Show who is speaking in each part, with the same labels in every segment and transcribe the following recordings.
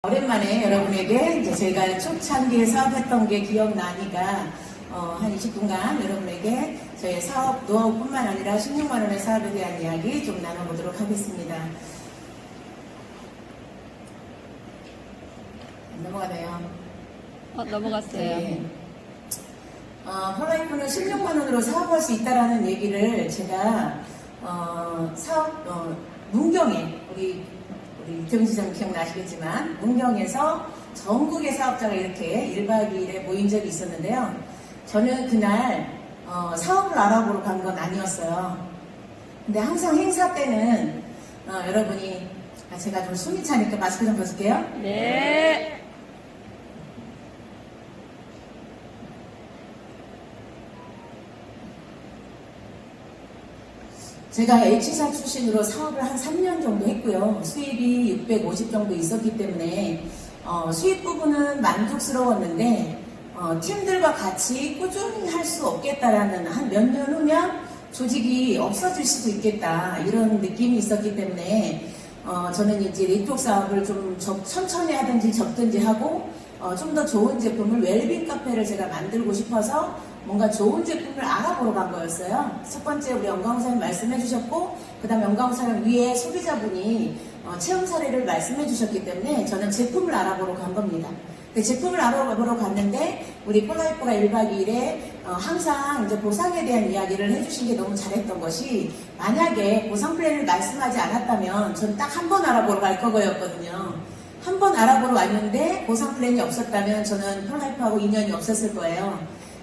Speaker 1: 오랜만에 여러분에게 이제 제가 초창기에 사업했던 게 기억나니까 한 20분간 여러분에게 저희 사업 노하우뿐만 아니라 16만 원의 사업에 대한 이야기 좀 나눠보도록 하겠습니다. 넘어가네요.
Speaker 2: 넘어갔어요.
Speaker 1: 네. 폴라이프는 16만 원으로 사업할 수 있다라는 얘기를 제가 문경에 우리 이태훈지사님 기억나시겠지만 문경에서 전국의 사업자가 이렇게 1박 2일에 모인 적이 있었는데요. 저는 그날 사업을 알아보러 간 건 아니었어요. 근데 항상 행사 때는 여러분이 제가 좀 숨이 차니까 마스크 좀 벗을게요.
Speaker 2: 네.
Speaker 1: 제가 H사 출신으로 사업을 한 3년 정도 했고요. 수입이 650 정도 있었기 때문에 수입 부분은 만족스러웠는데 팀들과 같이 꾸준히 할 수 없겠다라는 한 몇 년 후면 조직이 없어질 수도 있겠다 이런 느낌이 있었기 때문에 저는 이제 네트워크 사업을 좀 천천히 하든지 접든지 하고 좀 더 좋은 제품을 웰빙 카페를 제가 만들고 싶어서 뭔가 좋은 제품을 알아보러 간 거였어요. 첫 번째 우리 영광사님 말씀해 주셨고 그 다음 영광사님 위에 소비자분이 체험 사례를 말씀해 주셨기 때문에 저는 제품을 알아보러 간 겁니다. 제품을 알아보러 갔는데 우리 폴라이프가 1박 2일에 항상 이제 보상에 대한 이야기를 해주신 게 너무 잘했던 것이 만약에 보상 플랜을 말씀하지 않았다면 전 딱 한 번 알아보러 갈 거였거든요. 한 번 알아보러 왔는데 보상 플랜이 없었다면 저는 폴라이프하고 인연이 없었을 거예요.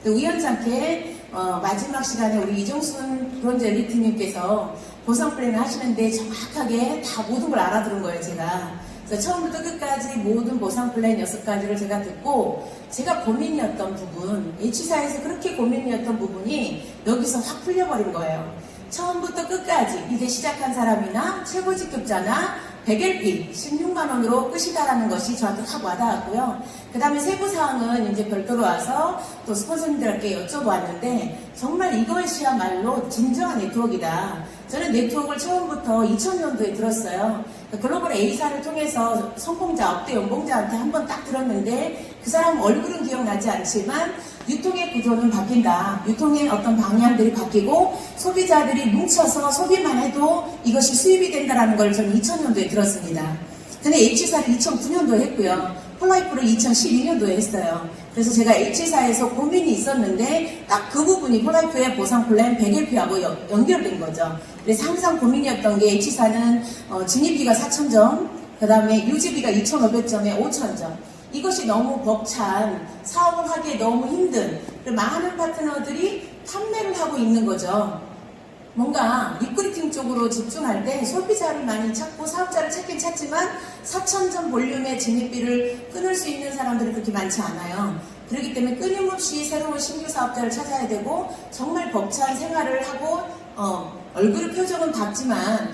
Speaker 1: 우연찮게 마지막 시간에 우리 이종순 브론즈 엘리트님께서 보상 플랜을 하시는데 정확하게 다 모든 걸 알아들은 거예요, 제가. 그래서 처음부터 끝까지 모든 보상 플랜 6가지를 제가 듣고 제가 고민이었던 부분, H사에서 그렇게 고민이었던 부분이 여기서 확 풀려버린 거예요. 처음부터 끝까지 이제 시작한 사람이나 최고직급자나 100LP 16만 원으로 끝이다라는 것이 저한테 확 와닿았고요. 그 다음에 세부사항은 이제 별도로 와서 또 스폰서님들께 여쭤보았는데 정말 이것이야말로 진정한 네트워크이다. 저는 네트워크를 처음부터 2000년도에 들었어요. 글로벌 A사를 통해서 성공자, 억대 연봉자한테 한 번 딱 들었는데 그 사람 얼굴은 기억나지 않지만 유통의 구조는 바뀐다. 유통의 어떤 방향들이 바뀌고 소비자들이 뭉쳐서 소비만 해도 이것이 수입이 된다는 걸 저는 2000년도에 들었습니다. 근데 H사를 2009년도에 했고요. 폴라이프를 2012년도에 했어요. 그래서 제가 H사에서 고민이 있었는데 딱 그 부분이 폴라이프의 보상 플랜 100LP하고 연결된 거죠. 그래서 항상 고민이었던 게 H사는 진입비가 4,000점, 그 다음에 유지비가 2,500점에 5,000점. 이것이 너무 벅찬, 사업을 하기에 너무 힘든, 많은 파트너들이 판매를 하고 있는 거죠. 뭔가 리크루팅 쪽으로 집중할 때 소비자를 많이 찾고 사업자를 찾긴 찾지만 4,000점 볼륨의 진입비를 끊을 수 있는 사람들이 그렇게 많지 않아요. 그렇기 때문에 끊임없이 새로운 신규 사업자를 찾아야 되고 정말 벅찬 생활을 하고 얼굴 표정은 밝지만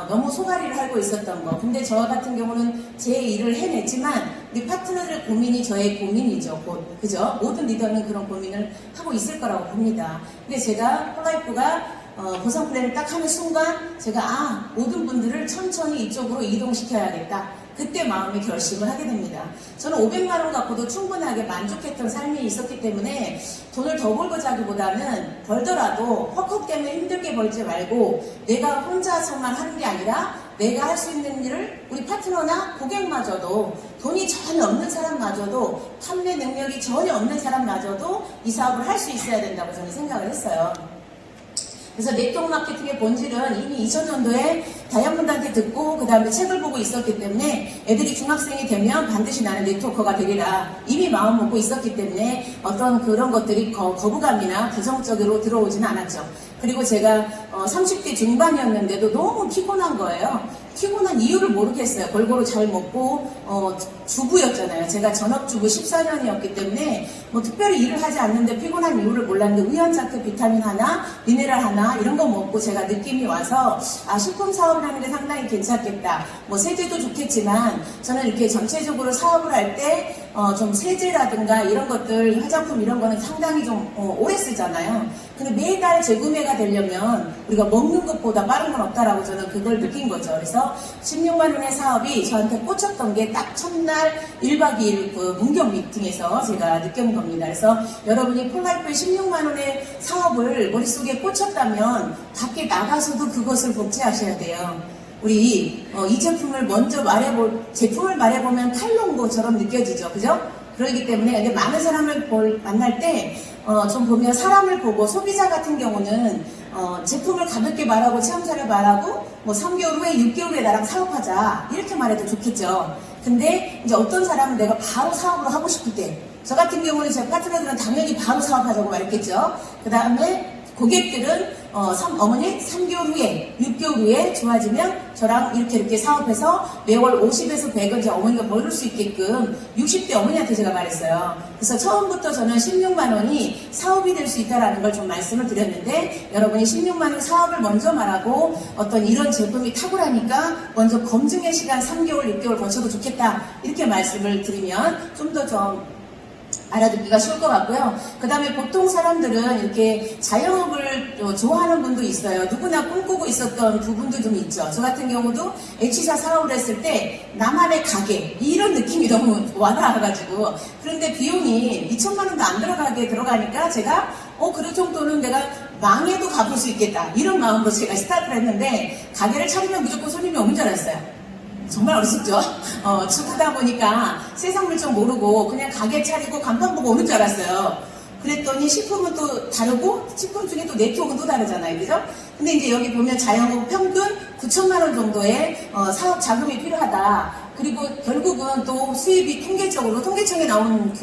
Speaker 1: 너무 소가리를 앓고 있었던 거. 근데 저 같은 경우는 제 일을 해냈지만 우리 파트너들의 고민이 저의 고민이죠. 그죠? 모든 리더는 그런 고민을 하고 있을 거라고 봅니다. 근데 제가 폴라이프가 보상 플랜을 딱 하는 순간 제가 모든 분들을 천천히 이쪽으로 이동시켜야겠다. 그때 마음의 결심을 하게 됩니다. 저는 500만 원 갖고도 충분하게 만족했던 삶이 있었기 때문에 돈을 더 벌고자기보다는 벌더라도 헉헉 때문에 힘들게 벌지 말고 내가 혼자서만 하는 게 아니라 내가 할 수 있는 일을 우리 파트너나 고객마저도 돈이 전혀 없는 사람마저도 판매 능력이 전혀 없는 사람마저도 이 사업을 할 수 있어야 된다고 저는 생각을 했어요. 그래서 네트워크 마케팅의 본질은 이미 2000년도에 다이아몬드한테 듣고 그 다음에 책을 보고 있었기 때문에 애들이 중학생이 되면 반드시 나는 네트워커가 되리라 이미 마음 먹고 있었기 때문에 어떤 그런 것들이 거부감이나 부정적으로 들어오지는 않았죠. 그리고 제가 30대 중반이었는데도 너무 피곤한 거예요. 피곤한 이유를 모르겠어요. 골고루 잘 먹고 주부였잖아요. 제가 전업주부 14년이었기 때문에 특별히 일을 하지 않는데 피곤한 이유를 몰랐는데 우연찮게 비타민 하나, 미네랄 하나 이런 거 먹고 제가 느낌이 와서 식품 사업을 하는 게 상당히 괜찮겠다. 세제도 좋겠지만 저는 이렇게 전체적으로 사업을 할 때 좀 세제라든가 이런 것들, 화장품 이런 거는 상당히 좀 오래 쓰잖아요. 근데 매달 재구매가 되려면 우리가 먹는 것보다 빠른 건 없다라고 저는 그걸 느낀 거죠. 그래서 16만 원의 사업이 저한테 꽂혔던 게 딱 첫날 1박 2일 그 문경 미팅에서 제가 느낀 겁니다. 그래서 여러분이 폴라이프의 16만 원의 사업을 머릿속에 꽂혔다면 밖에 나가서도 그것을 복제하셔야 돼요. 우리 이 제품을 먼저 제품을 말해보면 칼럼고처럼 느껴지죠. 그죠? 그러기 때문에 근데 많은 사람을 만날 때 좀 보면 사람을 보고 소비자 같은 경우는 제품을 가볍게 말하고 체험사를 말하고 뭐 3개월 후에 6개월 후에 나랑 사업하자 이렇게 말해도 좋겠죠. 근데 이제 어떤 사람은 내가 바로 사업을 하고 싶을 때 저 같은 경우는 제 파트너들은 당연히 바로 사업하자고 말했겠죠. 그 다음에 고객들은 어머니 3개월 후에 6개월 후에 좋아지면 저랑 이렇게 사업해서 매월 50에서 100은 이제 어머니가 벌을 수 있게끔 60대 어머니한테 제가 말했어요. 그래서 처음부터 저는 16만 원이 사업이 될 수 있다라는 걸 좀 말씀을 드렸는데 여러분이 16만 원 사업을 먼저 말하고 어떤 이런 제품이 탁월하니까 먼저 검증의 시간 3개월 6개월 거쳐도 좋겠다 이렇게 말씀을 드리면 좀 더 알아듣기가 쉬울 것 같고요. 그 다음에 보통 사람들은 이렇게 자영업을 좋아하는 분도 있어요. 누구나 꿈꾸고 있었던 부분도 좀 있죠. 저 같은 경우도 H사 사업을 했을 때 나만의 가게 이런 느낌이 너무 와닿아가지고 그런데 비용이 2천만 원도 안 들어가니까 제가 그 정도는 내가 망해도 갚을 수 있겠다 이런 마음으로 제가 스타트를 했는데 가게를 차리면 무조건 손님이 오는 줄 알았어요. 정말 어렸었죠. 축하다 보니까 세상 물정 모르고 그냥 가게 차리고 간판 보고 오는 줄 알았어요. 그랬더니 식품은 또 다르고 식품 중에 또 네트워크는 또 다르잖아요. 그죠? 근데 이제 여기 보면 자영업 평균 9천만 원 정도의 사업 자금이 필요하다. 그리고 결국은 또 수입이 통계청에 나온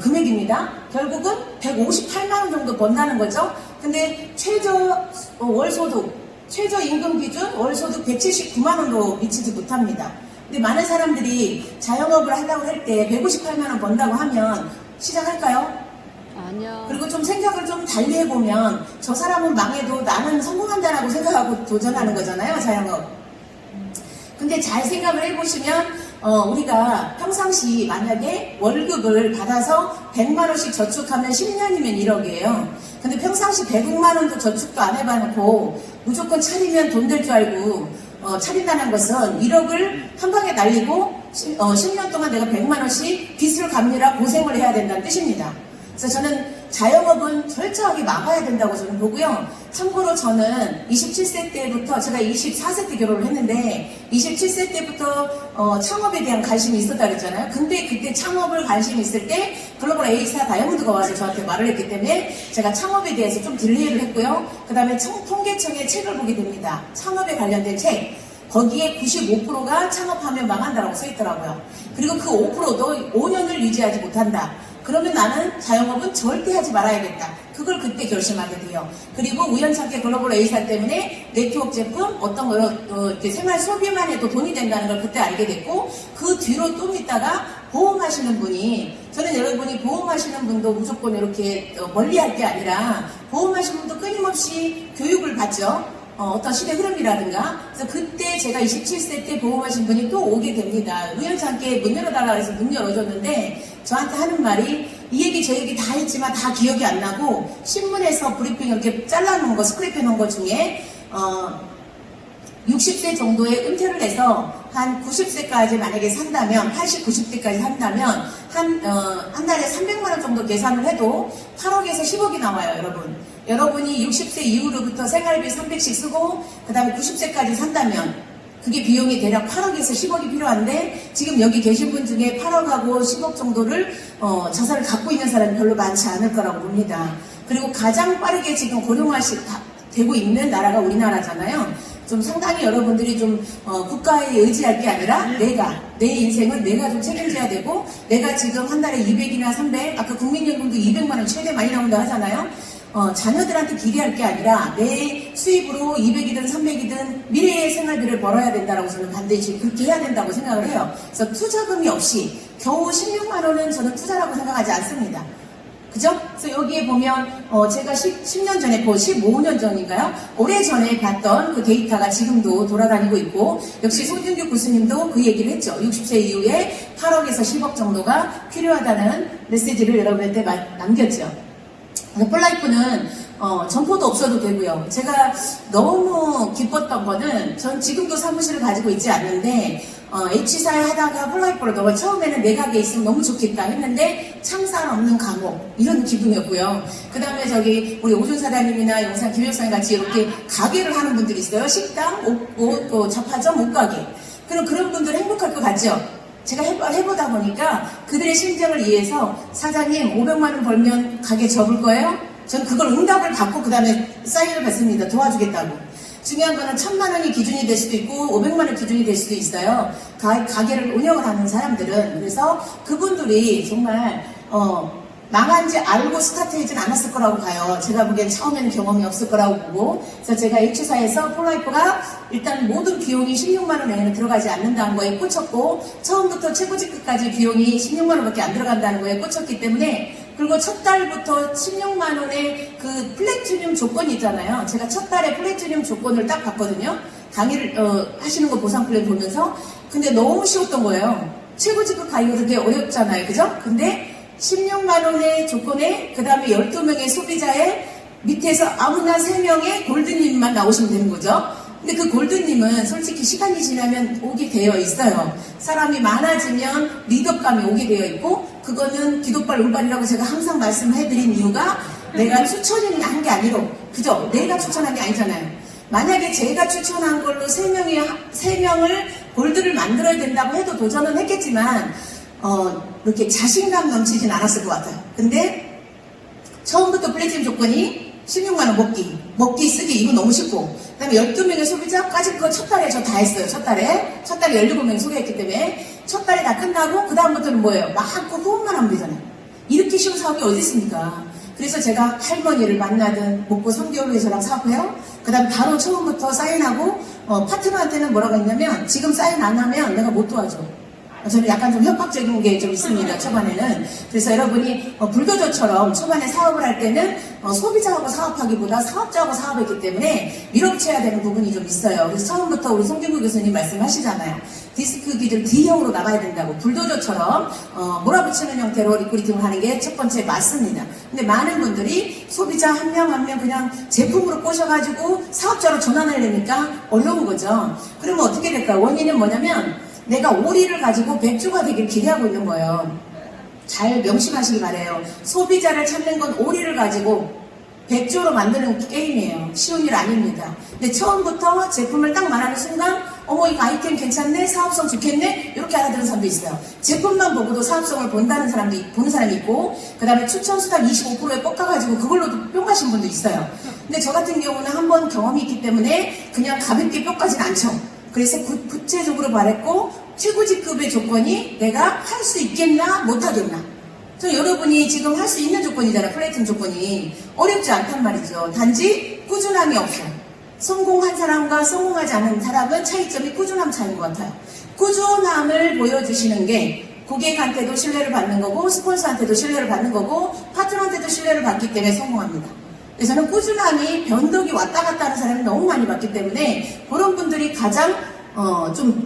Speaker 1: 금액입니다. 결국은 158만 원 정도 번다는 거죠. 근데 최저임금 기준 월소득 179만 원도 미치지 못합니다. 근데 많은 사람들이 자영업을 하려고 할 때 158만 원 번다고 하면 시작할까요?
Speaker 2: 아니요.
Speaker 1: 그리고 좀 생각을 좀 달리 해보면 저 사람은 망해도 나는 성공한다라고 생각하고 도전하는 거잖아요, 자영업. 근데 잘 생각을 해보시면 우리가 평상시 만약에 월급을 받아서 100만 원씩 저축하면 10년이면 1억이에요. 근데 평상시 100만 원도 저축도 안 해봐놓고 무조건 차리면 돈 될 줄 알고 차린다는 것은 1억을 한 방에 날리고 10년 동안 내가 100만 원씩 빚을 갚느라 고생을 해야 된다는 뜻입니다. 그래서 저는 자영업은 철저하게 막아야 된다고 저는 보고요. 참고로 저는 27세 때부터 제가 24세 때 결혼을 했는데 27세 때부터 창업에 대한 관심이 있었다 그랬잖아요. 근데 그때 창업을 관심이 있을 때 글로벌 A사 다이아몬드가 와서 저한테 말을 했기 때문에 제가 창업에 대해서 좀 딜레이를 했고요. 그 다음에 통계청의 책을 보게 됩니다. 창업에 관련된 책. 거기에 95%가 창업하면 망한다라고 써 있더라고요. 그리고 그 5%도 5년을 유지하지 못한다. 그러면 나는 자영업은 절대 하지 말아야겠다. 그걸 그때 결심하게 돼요. 그리고 우연찮게 글로벌 A사 때문에 네트워크 제품 어떤 거 생활 소비만 해도 돈이 된다는 걸 그때 알게 됐고 그 뒤로 좀 있다가 보험하시는 분이 저는 여러분이 보험하시는 분도 무조건 이렇게 멀리할 게 아니라 보험하시는 분도 끊임없이 교육을 받죠. 어떤 시대 흐름이라든가. 그래서 그때 제가 27세 때 보험하신 분이 또 오게 됩니다. 우연찮게 문 열어달라고 해서 문 열어줬는데 저한테 하는 말이 이 얘기 저 얘기 다 했지만 다 기억이 안 나고 신문에서 브리핑 이렇게 잘라놓은 거 스크랩해 놓은 것 중에 60세 정도에 은퇴를 해서 한 90세까지 만약에 산다면 80, 90세까지 산다면 한 달에 300만 원 정도 계산을 해도 8억에서 10억이 나와요, 여러분. 여러분이 60세 이후로부터 생활비 300씩 쓰고 그 다음에 90세까지 산다면 그게 비용이 대략 8억에서 10억이 필요한데 지금 여기 계신 분 중에 8억하고 10억 정도를 자산을 갖고 있는 사람이 별로 많지 않을 거라고 봅니다. 그리고 가장 빠르게 지금 고령화되고 있는 나라가 우리나라잖아요. 좀 상당히 여러분들이 좀 국가에 의지할 게 아니라 내 인생은 내가 좀 책임져야 되고 내가 지금 한 달에 200이나 300 아까 국민연금도 200만 원 최대 많이 나온다 하잖아요. 자녀들한테 기대할 게 아니라 내 수입으로 200이든 300이든 미래의 생활비를 벌어야 된다고 저는 반드시 그렇게 해야 된다고 생각을 해요. 그래서 투자금이 없이 겨우 16만 원은 저는 투자라고 생각하지 않습니다. 그죠? 그래서 여기에 보면 제가 10년 전에 15년 전인가요? 오래전에 봤던 그 데이터가 지금도 돌아다니고 있고 역시 송준규 교수님도 그 얘기를 했죠. 60세 이후에 8억에서 10억 정도가 필요하다는 메시지를 여러분한테 남겼죠. 그래서 폴라이프는 점포도 없어도 되고요. 제가 너무 기뻤던 거는 전 지금도 사무실을 가지고 있지 않는데 H사에 하다가 폴라이프를 너무 처음에는 내 가게에 있으면 너무 좋겠다 했는데 창살 없는 감옥 이런 기분이었고요. 그 다음에 저기 우리 오준 사장님이나 영상 김혁사님 같이 이렇게 가게를 하는 분들이 있어요. 식당, 옷, 잡화점, 옷가게. 그럼 그런 분들 행복할 것 같죠? 제가 해보다 보니까 그들의 심정을 이해해서 사장님 500만 원 벌면 가게 접을 거예요? 전 그걸 응답을 받고 그 다음에 사인을 받습니다. 도와주겠다고. 중요한 거는 1000만 원이 기준이 될 수도 있고 500만 원 기준이 될 수도 있어요. 가게를 운영을 하는 사람들은. 그래서 그분들이 정말 망한지 알고 스타트하진 않았을 거라고 봐요. 제가 보기엔 처음에는 경험이 없을 거라고 보고. 그래서 제가 H사에서 폴라이프가 일단 모든 비용이 16만 원 내에는 들어가지 않는다는 거에 꽂혔고 처음부터 최고직급까지 비용이 16만 원밖에 안 들어간다는 거에 꽂혔기 때문에 그리고 첫 달부터 16만 원의 그 플래티늄 조건이 있잖아요. 제가 첫 달에 플래티늄 조건을 딱 봤거든요. 강의를 하시는 거 보상 플랜 보면서. 근데 너무 쉬웠던 거예요. 최고직급 가기가 되게 어렵잖아요. 그죠? 근데 16만 원의 조건에 그 다음에 12명의 소비자의 밑에서 아무나 3명의 골드님만 나오시면 되는 거죠. 근데 그 골드님은 솔직히 시간이 지나면 오게 되어 있어요. 사람이 많아지면 리더감이 오게 되어 있고 그거는 기도발 울발이라고 제가 항상 말씀해드린 이유가 내가 추천을 한 게 아니고 그죠? 내가 추천한 게 아니잖아요. 만약에 제가 추천한 걸로 3명을 골드를 만들어야 된다고 해도 도전은 했겠지만 이렇게 자신감 넘치진 않았을 것 같아요. 근데 처음부터 플래티넘 조건이 16만원 먹기 쓰기 이거 너무 쉽고 그 다음에 12명의 소비자까지 그거 첫 달에 저 다 했어요. 첫 달에 17명이 소개했기 때문에 첫 달에 다 끝나고 그 다음부터는 뭐예요? 막 후원만 하면 되잖아요. 이렇게 쉬운 사업이 어디 있습니까? 그래서 제가 할머니를 만나든 먹고 3개월 후에 저랑 사업해요. 그 다음에 바로 처음부터 사인하고 파트너한테는 뭐라고 했냐면 지금 사인 안 하면 내가 못 도와줘. 저는 약간 좀 협박적인 게 좀 있습니다. 초반에는. 그래서 여러분이 불도저처럼 초반에 사업을 할 때는 소비자하고 사업하기보다 사업자하고 사업했기 때문에 밀어붙여야 되는 부분이 좀 있어요. 그래서 처음부터 우리 송준구 교수님 말씀하시잖아요. 디스크 기준 D형으로 나가야 된다고. 불도저처럼 몰아붙이는 형태로 리크루팅을 하는 게 첫 번째 맞습니다. 근데 많은 분들이 소비자 한 명 한 명 그냥 제품으로 꼬셔가지고 사업자로 전환하려니까 어려운 거죠. 그러면 어떻게 될까? 원인은 뭐냐면 내가 오리를 가지고 백조가 되길 기대하고 있는 거예요. 잘 명심하시기 바래요. 소비자를 찾는 건 오리를 가지고 백조로 만드는 게임이에요. 쉬운 일 아닙니다. 근데 처음부터 제품을 딱 말하는 순간 어머 이거 아이템 괜찮네? 사업성 좋겠네? 이렇게 알아들은 사람도 있어요. 제품만 보고도 사업성을 보는 사람이 있고 그 다음에 추천수당 25%에 꺾어가지고 그걸로도 뿅 가신 분도 있어요. 근데 저 같은 경우는 한번 경험이 있기 때문에 그냥 가볍게 뿅 가진 않죠. 그래서 구체적으로 말했고 최고직급의 조건이 내가 할 수 있겠나 못하겠나. 저 여러분이 지금 할 수 있는 조건이잖아요. 플래티넘 조건이 어렵지 않단 말이죠. 단지 꾸준함이 없어요. 성공한 사람과 성공하지 않은 사람은 차이점이 꾸준함 차이인 것 같아요. 꾸준함을 보여주시는 게 고객한테도 신뢰를 받는 거고 스폰서한테도 신뢰를 받는 거고 파트너한테도 신뢰를 받기 때문에 성공합니다. 그래서 저는 꾸준함이 변덕이 왔다 갔다 하는 사람이 너무 많이 봤기 때문에 그런 분들이 가장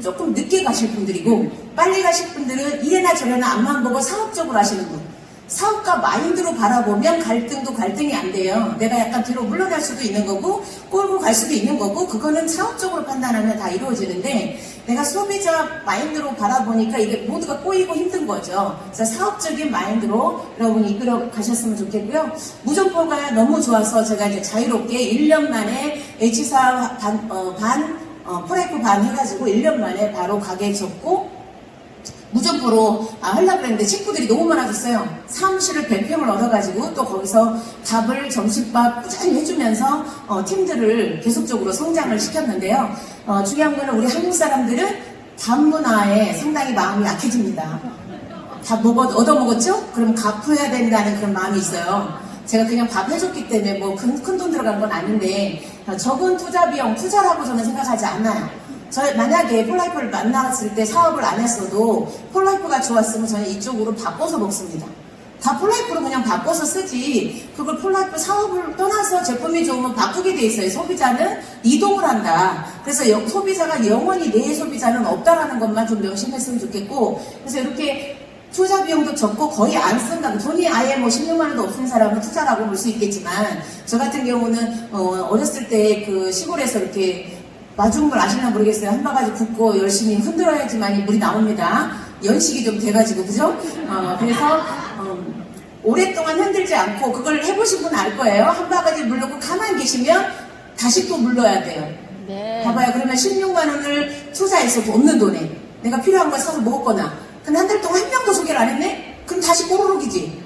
Speaker 1: 조금 늦게 가실 분들이고 빨리 가실 분들은 이래나 저래나 앞만 보고 사업적으로 하시는 분. 사업가 마인드로 바라보면 갈등이 안 돼요. 내가 약간 뒤로 물러날 수도 있는 거고 꼴고 갈 수도 있는 거고 그거는 사업적으로 판단하면 다 이루어지는데 내가 소비자 마인드로 바라보니까 이게 모두가 꼬이고 힘든 거죠. 그래서 사업적인 마인드로 여러분이 이끌어 가셨으면 좋겠고요. 무점포가 너무 좋아서 제가 이제 자유롭게 1년 만에 H사 폴라이프 반 해가지고 1년 만에 바로 가게 접고 무점포로 하려고 그랬는데 친구들이 너무 많아졌어요. 사무실을 100평을 얻어가지고 또 거기서 밥을 점심밥 꾸준히 해주면서 팀들을 계속적으로 성장을 시켰는데요. 중요한 거는 우리 한국 사람들은 밥 문화에 상당히 마음이 약해집니다. 밥 얻어먹었죠? 그럼 갚아야 된다는 그런 마음이 있어요. 제가 그냥 밥 해줬기 때문에 뭐 큰 돈 들어간 건 아닌데 적은 투자 비용 투자라고 저는 생각하지 않아요. 만약에 폴라이프를 만났을 때 사업을 안 했어도 폴라이프가 좋았으면 저는 이쪽으로 바꿔서 먹습니다. 다 폴라이프로 그냥 바꿔서 쓰지. 그걸 폴라이프 사업을 떠나서 제품이 좋으면 바꾸게 돼 있어요. 소비자는 이동을 한다. 그래서 소비자가 영원히 내 소비자는 없다라는 것만 좀 명심했으면 좋겠고, 그래서 이렇게 투자 비용도 적고 거의 안 쓴다고, 돈이 아예 뭐 16만 원도 없는 사람은 투자라고 볼 수 있겠지만, 저 같은 경우는 어렸을 때 그 시골에서 이렇게 마중물 아시나 모르겠어요. 한 바가지 붓고 열심히 흔들어야지만 물이 나옵니다. 연식이 좀 돼가지고, 그죠? 그래서 오랫동안 흔들지 않고, 그걸 해보신 분 알 거예요. 한 바가지 물 넣고 가만히 계시면 다시 또 물 넣어야 돼요.
Speaker 2: 네.
Speaker 1: 봐봐요. 그러면 16만 원을 투자해서 없는 돈에 내가 필요한 거 사서 먹었거나, 근데 한 달 동안 한 명도 소개를 안 했네? 그럼 다시 꼬르륵이지.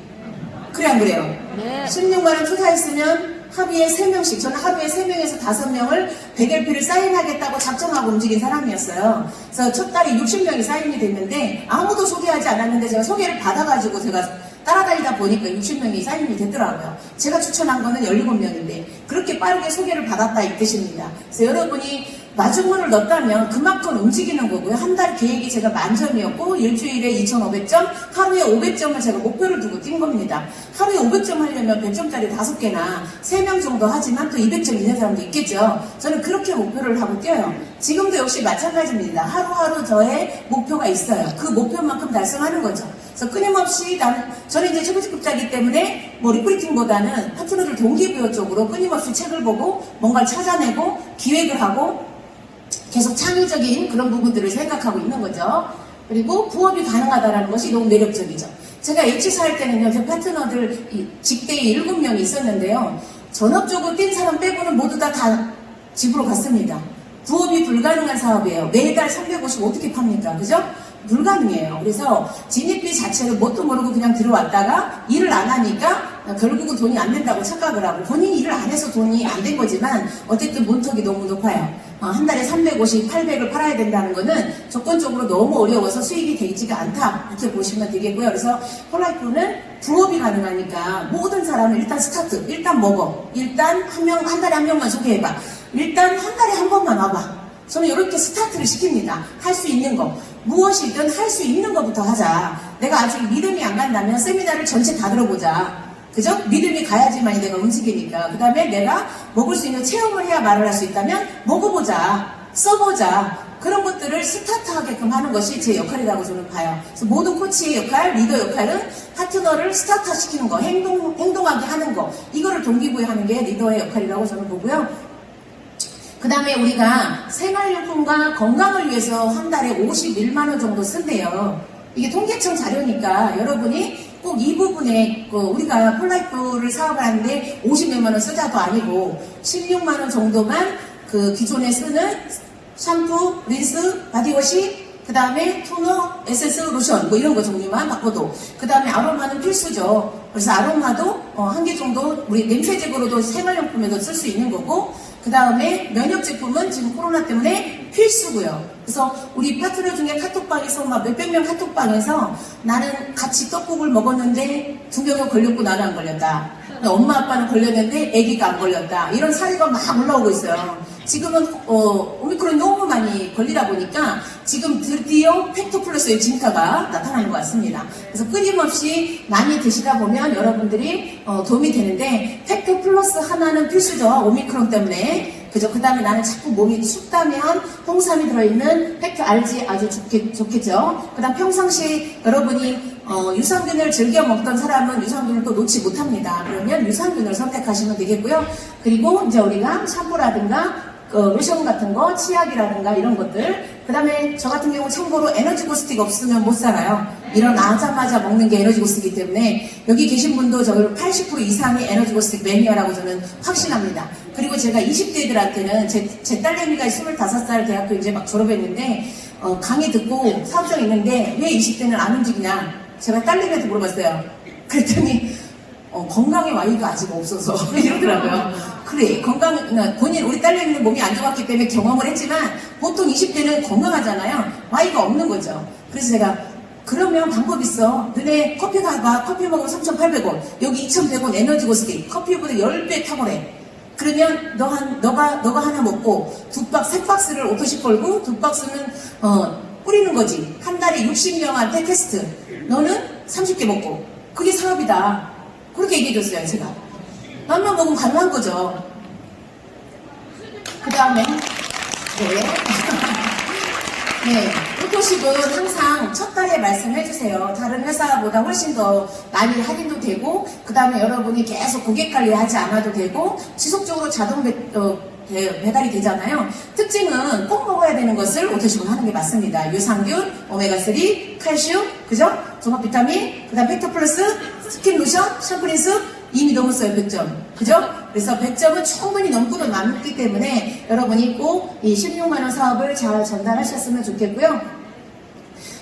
Speaker 1: 그래 안 그래요?
Speaker 2: 네.
Speaker 1: 16만 원 투자했으면 하루에 3명씩, 저는 하루에 3명에서 5명을 백일피를 사인하겠다고 작정하고 움직인 사람이었어요. 그래서 첫 달에 60명이 사인이 됐는데 아무도 소개하지 않았는데 제가 소개를 받아가지고 제가 따라다니다 보니까 60명이 사인이 됐더라고요. 제가 추천한 거는 17명인데 그렇게 빠르게 소개를 받았다 이 뜻입니다. 그래서 여러분이 마중물을 넣었다면 그만큼 움직이는 거고요. 한 달 계획이 제가 10,000점이었고 일주일에 2,500점, 하루에 500점을 제가 목표를 두고 뛴 겁니다. 하루에 500점 하려면 100점짜리 5개나 3명 정도 하지만 또 200점 있는 사람도 있겠죠. 저는 그렇게 목표를 하고 뛰어요. 지금도 역시 마찬가지입니다. 하루하루 저의 목표가 있어요. 그 목표만큼 달성하는 거죠. 그래서 끊임없이 저는 이제 최고직급자이기 때문에 뭐 리크루팅보다는 파트너들 동기부여 쪽으로 끊임없이 책을 보고 뭔가를 찾아내고 기획을 하고 계속 창의적인 그런 부분들을 생각하고 있는 거죠. 그리고 부업이 가능하다는 것이 너무 매력적이죠. 제가 H사 할 때는요, 제 파트너들 직대에 7명이 있었는데요. 전업적으로 뛴 사람 빼고는 모두 다 집으로 갔습니다. 부업이 불가능한 사업이에요. 매달 350 어떻게 팝니까? 그죠? 불가능해요. 그래서 진입비 자체를 뭣도 모르고 그냥 들어왔다가 일을 안 하니까 결국은 돈이 안 된다고 착각을 하고, 본인이 일을 안 해서 돈이 안 된 거지만 어쨌든 문턱이 너무 높아요. 한 달에 350, 800을 팔아야 된다는 거는 조건적으로 너무 어려워서 수익이 되지가 않다, 이렇게 보시면 되겠고요. 그래서 폴라이프는 부업이 가능하니까 모든 사람은 일단 스타트, 일단 먹어, 일단 한 달에 한 명만 소개해봐, 일단 한 달에 한 번만 와봐. 저는 이렇게 스타트를 시킵니다. 할 수 있는 거, 무엇이든 할 수 있는 것부터 하자. 내가 아직 믿음이 안 간다면 세미나를 전체 다 들어보자. 그죠? 믿음이 가야지만이 내가 움직이니까. 그 다음에 내가 먹을 수 있는 체험을 해야 말을 할 수 있다면 먹어보자, 써보자. 그런 것들을 스타트하게끔 하는 것이 제 역할이라고 저는 봐요. 그래서 모든 코치의 역할, 리더 역할은 파트너를 스타트시키는 거, 행동하게 하는 거, 이거를 동기부여하는 게 리더의 역할이라고 저는 보고요. 그 다음에 우리가 생활용품과 건강을 위해서 한 달에 51만 원 정도 쓴대요. 이게 통계청 자료니까 여러분이 꼭 이 부분에 우리가 폴라이프를 사업을 하는데 50몇만 원 쓰자도 아니고 16만 원 정도만 그 기존에 쓰는 샴푸, 린스, 바디워시, 그 다음에 토너, 에센스, 로션 뭐 이런 거 종류만 바꿔도, 그 다음에 아로마는 필수죠. 그래서 아로마도 한 개 정도 우리 냄새제거로도 생활용품에도 쓸 수 있는 거고, 그 다음에 면역 제품은 지금 코로나 때문에 필수고요. 그래서 우리 파트너 중에 카톡방에서 막 몇백 명 카톡방에서 나는 같이 떡국을 먹었는데 2명은 걸렸고 나는 안 걸렸다. 엄마 아빠는 걸렸는데 아기가 안 걸렸다. 이런 사례가 막 올라오고 있어요. 지금은 오미크론 너무 많이 걸리다 보니까 지금 드디어 팩토 플러스의 진가가 나타나는 것 같습니다. 그래서 끊임없이 많이 드시다 보면 여러분들이 도움이 되는데, 팩토 플러스 하나는 필수죠. 오미크론 때문에. 그죠? 그 다음에 나는 자꾸 몸이 춥다면 홍삼이 들어있는 팩토 알지, 아주 좋겠죠. 그 다음 평상시 여러분이 유산균을 즐겨 먹던 사람은 유산균을 또 놓지 못합니다. 그러면 유산균을 선택하시면 되겠고요. 그리고 이제 우리가 샴푸라든가 로션 같은 거, 치약이라든가 이런 것들, 그 다음에 저 같은 경우 참고로 에너지 고스틱 없으면 못 살아요. 일어나자마자 먹는 게 에너지 고스틱이기 때문에 여기 계신 분도 저를 80% 이상이 에너지 고스틱 매니아라고 저는 확신합니다. 그리고 제가 20대들한테는 제 딸내미가 25살 대학교 이제 막 졸업했는데 강의 듣고 사업장 있는데 왜 20대는 안 움직이냐, 제가 딸내미한테 물어봤어요. 그랬더니 건강에 와이가 아직 없어서 이러더라고요. 그래, 본인 우리 딸내미는 몸이 안 좋았기 때문에 경험을 했지만 보통 20대는 건강하잖아요. 와이가 없는 거죠. 그래서 제가 그러면 방법 있어. 너네 커피 가봐. 커피 먹으면 3,800원. 여기 2,100원 에너지 고스틱. 커피보다 10배 탁월해. 그러면 너가 하나 먹고 세 박스를 오토씩 걸고 2박스는 뿌리는 거지. 한 달에 60명한테 테스트. 너는 30개 먹고. 그게 사업이다. 그렇게 얘기해줬어요, 제가. 맘만 먹으면 가능한 거죠. 그 다음에, 네. 네, 로또식은 항상 첫 달에 말씀해주세요. 다른 회사보다 훨씬 더 많이 할인도 되고, 그 다음에 여러분이 계속 고객 관리하지 않아도 되고, 지속적으로 자동 배달이 되잖아요. 특징은 꼭 먹어야 되는 것을 로또식은 하는 게 맞습니다. 유산균, 오메가3, 칼슘, 그죠? 종합 비타민, 그 다음 팩터 플러스, 스킨 로션, 샴푸린스, 이미 넘었어요, 100점. 그죠? 그래서 100점은 충분히 넘고도 남기 때문에 여러분이 꼭 이 16만원 사업을 잘 전달하셨으면 좋겠고요.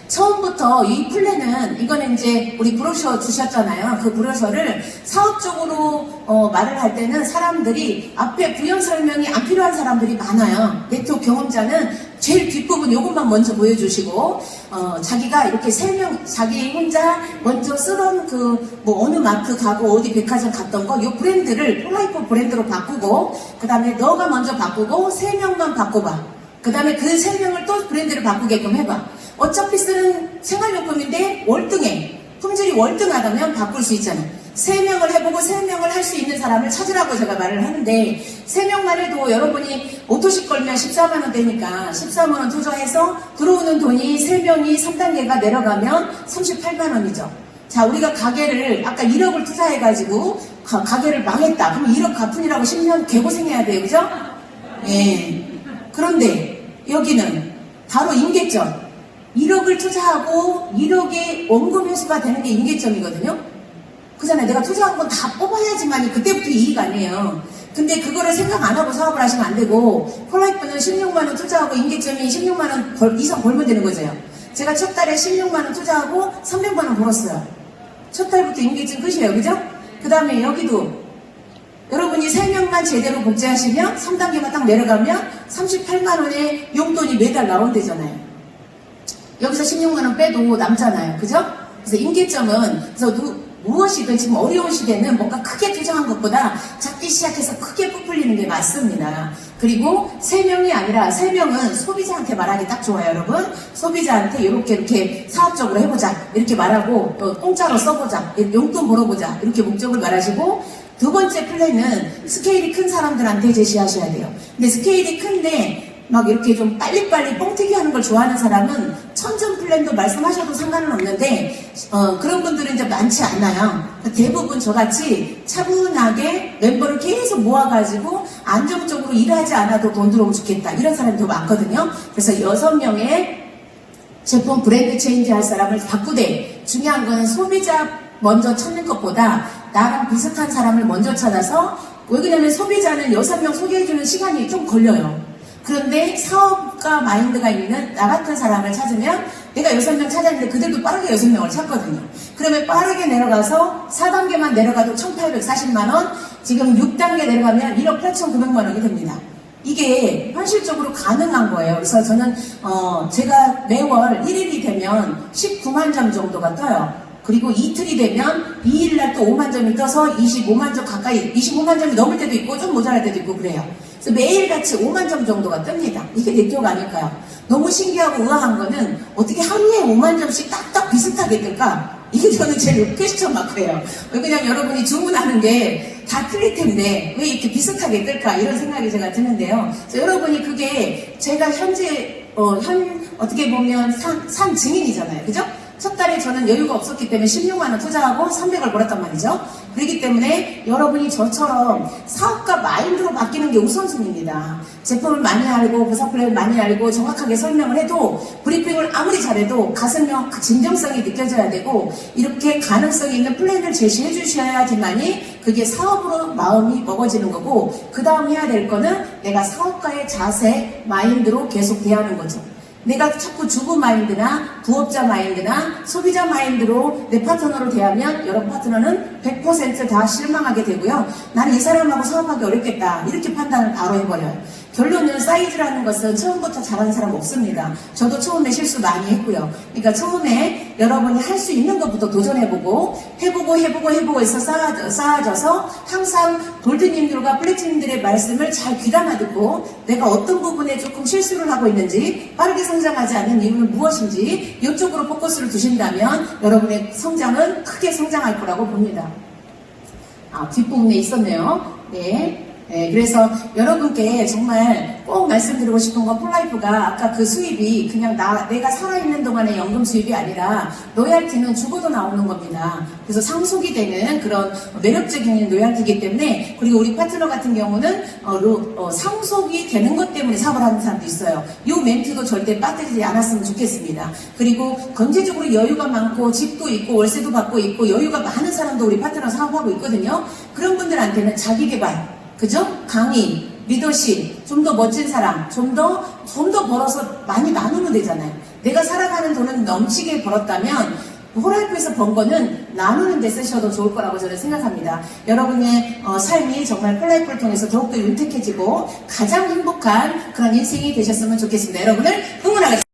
Speaker 1: 처음부터 이 플랜은, 이거는 이제 우리 브로셔 주셨잖아요. 그 브로셔를 사업적으로 말을 할 때는 사람들이 앞에 부연 설명이 안 필요한 사람들이 많아요. 네트워크 경험자는 제일 뒷부분 요것만 먼저 보여주시고, 자기가 이렇게 자기 혼자 먼저 쓰던 어느 마트 가고 어디 백화점 갔던 거, 요 브랜드를 폴라이프 브랜드로 바꾸고, 그 다음에 너가 먼저 바꾸고, 3명만 바꿔봐. 그 다음에 그 3명을 또 브랜드를 바꾸게끔 해봐. 어차피 쓰는 생활용품인데 월등해. 품질이 월등하다면 바꿀 수 있잖아요. 3명을 해보고 3명을 할 수 있는 사람을 찾으라고 제가 말을 하는데, 3명만 해도 여러분이 오토식 걸면 14만원 되니까 14만원 투자해서 들어오는 돈이 3명이 3단계가 내려가면 38만원이죠. 자, 우리가 가게를 아까 1억을 투자해가지고 가게를 망했다. 그럼 1억 갚으니라고 10년 개고생해야 돼요. 그죠? 예. 그런데 여기는 바로 임계점. 1억을 투자하고 1억의 원금 회수가 되는 게 임계점이거든요. 그잖아요. 내가 투자한 건 다 뽑아야지만이 그때부터 이익 아니에요. 근데 그거를 생각 안 하고 사업을 하시면 안 되고, 폴라이프는 16만원 투자하고 임계점이 16만원 이상 벌면 되는 거죠. 제가 첫 달에 16만원 투자하고 300만원 벌었어요. 첫 달부터 임계점 끝이에요. 그죠? 그 다음에 여기도 여러분이 3명만 제대로 복제하시면 3단계만 딱 내려가면 38만원의 용돈이 매달 나온대잖아요. 여기서 16만원 빼도 남잖아요. 그죠? 그래서 임계점은, 그래서 무엇이든 지금 어려운 시대는 뭔가 크게 투자한 것보다 작게 시작해서 크게 부풀리는 게 맞습니다. 그리고 3명이 아니라 3명은 소비자한테 말하기 딱 좋아요, 여러분. 소비자한테 이렇게 사업적으로 해보자. 이렇게 말하고, 공짜로 써보자. 용돈 벌어보자. 이렇게 목적을 말하시고, 두 번째 플랜은 스케일이 큰 사람들한테 제시하셔야 돼요. 근데 스케일이 큰데 막 이렇게 좀 빨리빨리 뻥튀기 하는 걸 좋아하는 사람은 천전 플랜도 말씀하셔도 상관은 없는데, 그런 분들은 이제 많지 않아요. 대부분 저같이 차분하게 멤버를 계속 모아가지고 안정적으로 일하지 않아도 돈 들어오면 좋겠다. 이런 사람이 더 많거든요. 그래서 6명의 제품 브랜드 체인지 할 사람을 바꾸되, 중요한 건 소비자 먼저 찾는 것보다 나랑 비슷한 사람을 먼저 찾아서, 왜냐면 소비자는 6명 소개해주는 시간이 좀 걸려요. 그런데 사업가 마인드가 있는 나 같은 사람을 찾으면, 내가 6명 찾았는데 그들도 빠르게 6명을 찾거든요. 그러면 빠르게 내려가서 4단계만 내려가도 1840만원, 지금 6단계 내려가면 1억 8,900만원이 됩니다. 이게 현실적으로 가능한 거예요. 그래서 저는 제가 매월 1일이 되면 19만 점 정도가 떠요. 그리고 이틀이 되면 2일날 또 5만 점이 떠서 25만 점 가까이, 25만 점이 넘을 때도 있고 좀 모자랄 때도 있고 그래요. 그래서 매일같이 5만 점 정도가 뜹니다. 이게 네트워크 아닐까요? 너무 신기하고 의아한 거는 어떻게 하루에 5만 점씩 딱딱 비슷하게 뜰까? 이게 저는 제일 퀘스천 마크예요. 그냥 여러분이 주문하는 게 다 틀릴 텐데 왜 이렇게 비슷하게 뜰까? 이런 생각이 제가 드는데요. 그래서 여러분이 그게 제가 현재 어떻게 보면 산 증인이잖아요. 그죠? 첫 달에 저는 여유가 없었기 때문에 16만원 투자하고 300을 벌었단 말이죠. 그렇기 때문에 여러분이 저처럼 사업가 마인드로 바뀌는 게 우선순위입니다. 제품을 많이 알고 부사 플랜을 많이 알고 정확하게 설명을 해도, 브리핑을 아무리 잘해도 가슴형 진정성이 느껴져야 되고, 이렇게 가능성이 있는 플랜을 제시해 주셔야지만이 그게 사업으로 마음이 먹어지는 거고, 그 다음 해야 될 거는 내가 사업가의 자세, 마인드로 계속 대하는 거죠. 내가 자꾸 주부 마인드나 부업자 마인드나 소비자 마인드로 내 파트너로 대하면 여러분 파트너는 100% 다 실망하게 되고요. 나는 이 사람하고 사업하기 어렵겠다. 이렇게 판단을 바로 해버려요. 결론은 사이즈라는 것은 처음부터 잘하는 사람 없습니다. 저도 처음에 실수 많이 했고요. 그러니까 처음에 여러분이 할 수 있는 것부터 도전해보고 해보고 해서 쌓아져서 항상 골드님들과 플래티님들의 말씀을 잘 귀담아 듣고 내가 어떤 부분에 조금 실수를 하고 있는지, 빠르게 성장하지 않는 이유는 무엇인지 이쪽으로 포커스를 두신다면 여러분의 성장은 크게 성장할 거라고 봅니다. 뒷부분에 있었네요. 네. 네, 그래서 여러분께 정말 꼭 말씀드리고 싶은 건 폴라이프가 아까 그 수입이 그냥 내가 살아있는 동안의 연금 수입이 아니라 로얄티는 죽어도 나오는 겁니다. 그래서 상속이 되는 그런 매력적인 로얄티이기 때문에, 그리고 우리 파트너 같은 경우는 상속이 되는 것 때문에 사업을 하는 사람도 있어요. 이 멘트도 절대 빠뜨리지 않았으면 좋겠습니다. 그리고 경제적으로 여유가 많고 집도 있고 월세도 받고 있고 여유가 많은 사람도 우리 파트너 사업하고 있거든요. 그런 분들한테는 자기개발, 그죠? 강의, 리더십, 좀 더 멋진 사람, 좀 더 벌어서 많이 나누면 되잖아요. 내가 살아가는 돈은 넘치게 벌었다면 폴라이프에서 번 거는 나누는 데 쓰셔도 좋을 거라고 저는 생각합니다. 여러분의 삶이 정말 폴라이프를 통해서 더욱더 윤택해지고 가장 행복한 그런 인생이 되셨으면 좋겠습니다. 여러분을 응원하겠습니다.